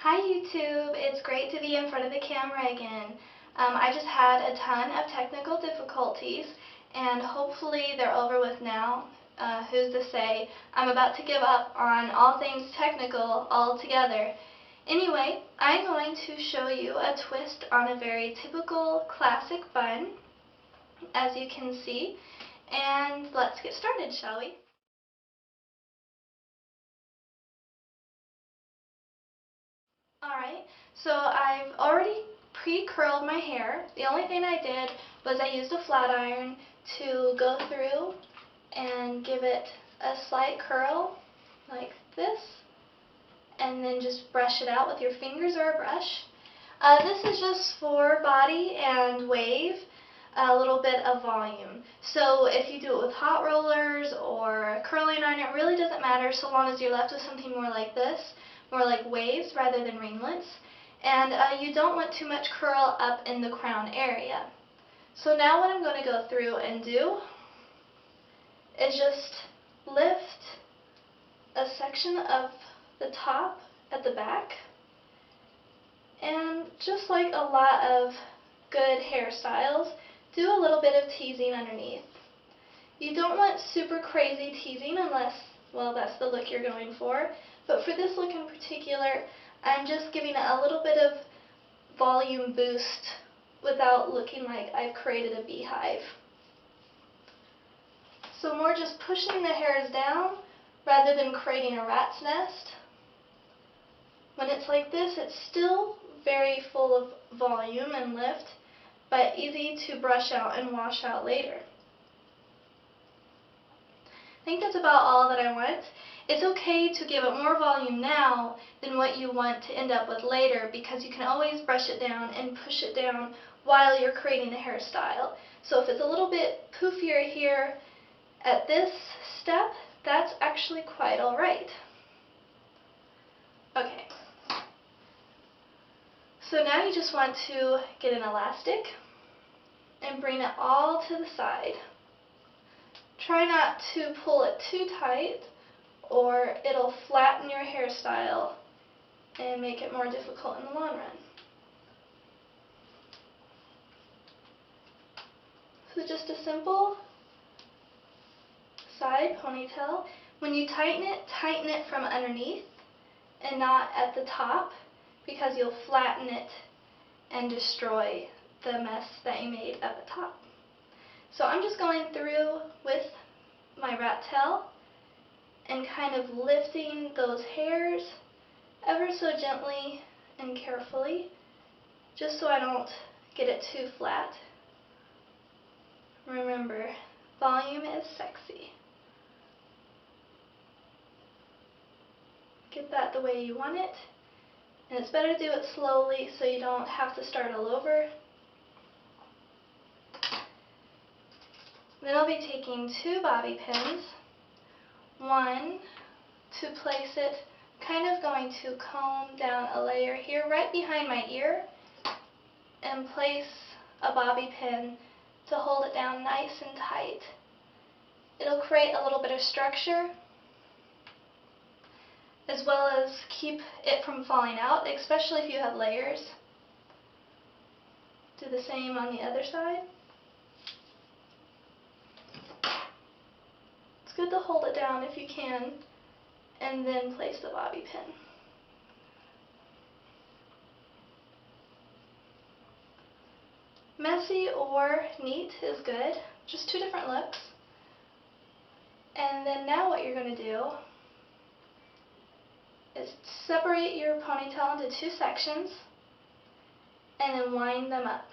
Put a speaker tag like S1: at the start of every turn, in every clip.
S1: Hi YouTube, it's great to be in front of the camera again. I just had a ton of technical difficulties and hopefully they're over with now. Who's to say? I'm about to give up on all things technical altogether. Anyway, I'm going to show you a twist on a very typical classic bun, as you can see, and let's get started, shall we? Alright, so I've already pre-curled my hair. The only thing I did was I used a flat iron to go through and give it a slight curl like this, and then just brush it out with your fingers or a brush. This is just for body and wave, a little bit of volume. So if you do it with hot rollers or curling iron, it really doesn't matter so long as you're left with something more like this, more like waves rather than ringlets. And you don't want too much curl up in the crown area. So now what I'm going to go through and do is just lift a section of the top at the back, and just like a lot of good hairstyles, do a little bit of teasing underneath. You don't want super crazy teasing unless, well, that's the look you're going for, but for this look in particular, I'm just giving it a little bit of volume boost without looking like I've created a beehive. So more just pushing the hairs down rather than creating a rat's nest. When it's like this, it's still very full of volume and lift, but easy to brush out and wash out later. I think that's about all that I want. It's okay to give it more volume now than what you want to end up with later, because you can always brush it down and push it down while you're creating the hairstyle. So if it's a little bit poofier here at this step, that's actually quite alright. Okay. So now you just want to get an elastic and bring it all to the side. Try not to pull it too tight or it'll flatten your hairstyle and make it more difficult in the long run. So just a simple side ponytail. When you tighten it from underneath and not at the top, because you'll flatten it and destroy the mess that you made at the top. So I'm just going through with my rat tail and kind of lifting those hairs ever so gently and carefully, just so I don't get it too flat. Remember, volume is sexy. Get that the way you want it, and it's better to do it slowly so you don't have to start all over. Then I'll be taking two bobby pins, one to place it, kind of going to comb down a layer here right behind my ear, and place a bobby pin to hold it down nice and tight. It'll create a little bit of structure, as well as keep it from falling out, especially if you have layers. Do the same on the other side. It's good to hold it down if you can, and then place the bobby pin. Messy or neat is good, just two different looks. And then now what you're going to do is separate your ponytail into two sections and then wind them up.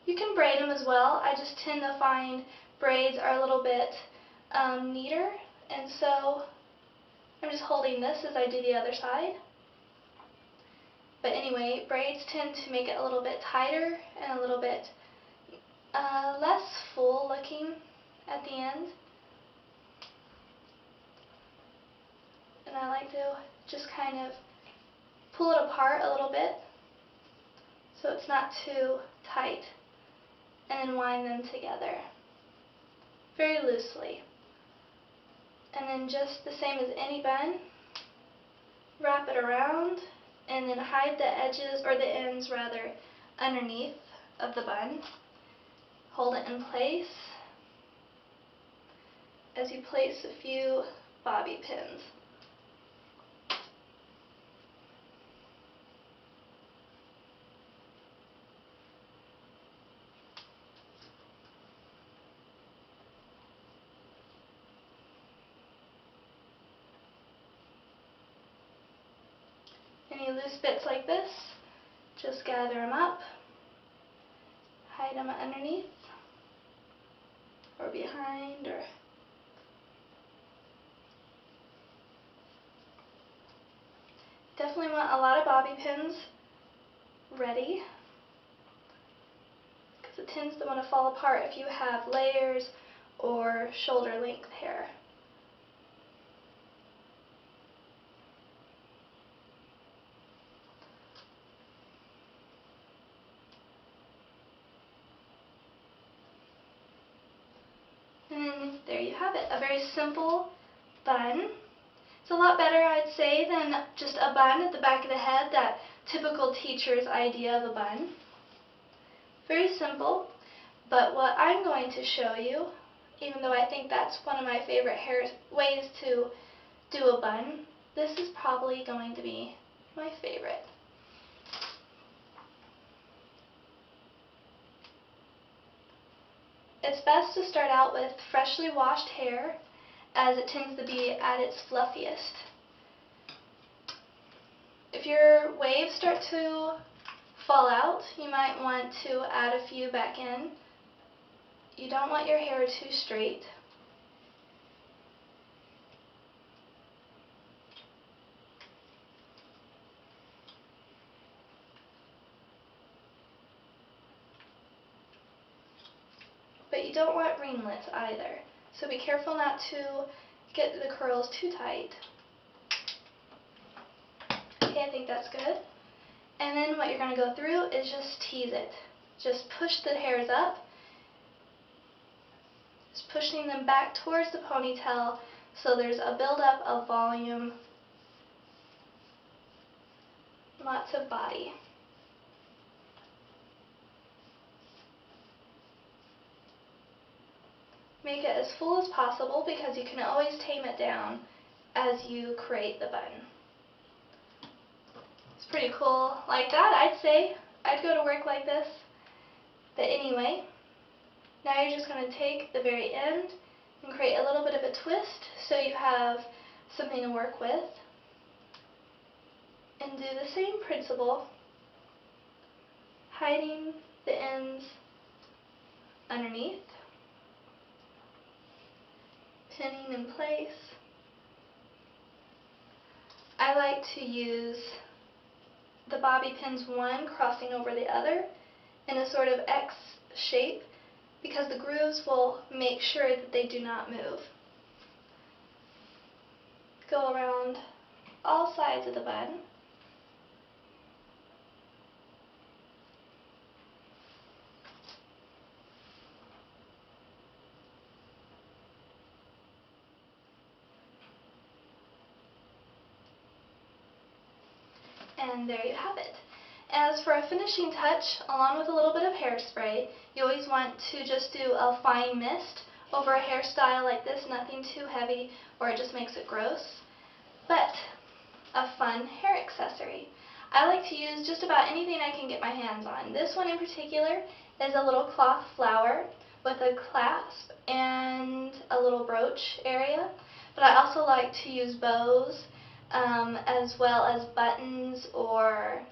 S1: You can braid them as well. I just tend to find braids are a little bit neater, and so I'm just holding this as I do the other side. But anyway, braids tend to make it a little bit tighter and a little bit less full looking at the end. And I like to just kind of pull it apart a little bit so it's not too tight, and then wind them together very loosely. And then just the same as any bun, wrap it it around and then hide the edges, or the ends rather, underneath of the bun. Hold it in place as you place a few bobby pins. Any loose bits like this, just gather them up, hide them underneath or behind, or definitely want a lot of bobby pins ready, because it tends to want to fall apart if you have layers or shoulder length hair. And there you have it, a very simple bun. It's a lot better, I'd say, than just a bun at the back of the head, that typical teacher's idea of a bun. Very simple, but what I'm going to show you, even though I think that's one of my favorite ways to do a bun, this is probably going to be my favorite. It's best to start out with freshly washed hair, as it tends to be at its fluffiest. If your waves start to fall out, you might want to add a few back in. You don't want your hair too straight. But you don't want ringlets either. So be careful not to get the curls too tight. Okay, I think that's good. And then what you're going to go through is just tease it. Just push the hairs up. Just pushing them back towards the ponytail so there's a buildup of volume. Lots of body. Make it as full as possible, because you can always tame it down as you create the bun. It's pretty cool like that, I'd say. I'd go to work like this. But anyway, now you're just going to take the very end and create a little bit of a twist so you have something to work with. And do the same principle, hiding the ends underneath, pinning in place. I like to use the bobby pins, one crossing over the other in a sort of X shape, because the grooves will make sure that they do not move. Go around all sides of the bun. And there you have it. As for a finishing touch, along with a little bit of hairspray, you always want to just do a fine mist over a hairstyle like this, nothing too heavy or it just makes it gross, but a fun hair accessory. I like to use just about anything I can get my hands on. This one in particular is a little cloth flower with a clasp and a little brooch area, but I also like to use bows as well as buttons or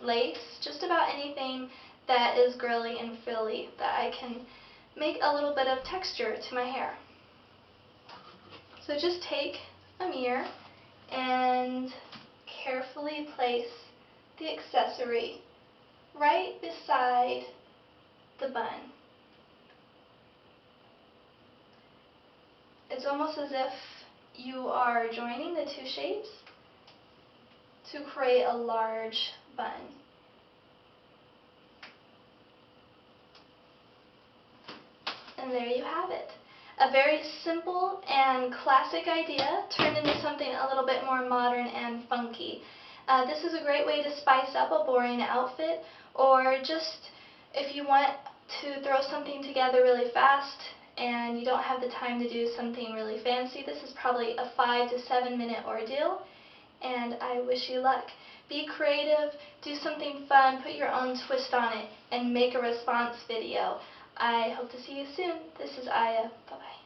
S1: lace, just about anything that is girly and frilly that I can make a little bit of texture to my hair. So just take a mirror and carefully place the accessory right beside the bun. It's almost as if you are joining the two shapes to create a large bun. And there you have it. A very simple and classic idea turned into something a little bit more modern and funky. This is a great way to spice up a boring outfit, or just if you want to throw something together really fast and you don't have the time to do something really fancy. This is probably a 5 to 7 minute ordeal, and I wish you luck. Be creative, do something fun, put your own twist on it, and make a response video. I hope to see you soon. This is Aya. Bye-bye.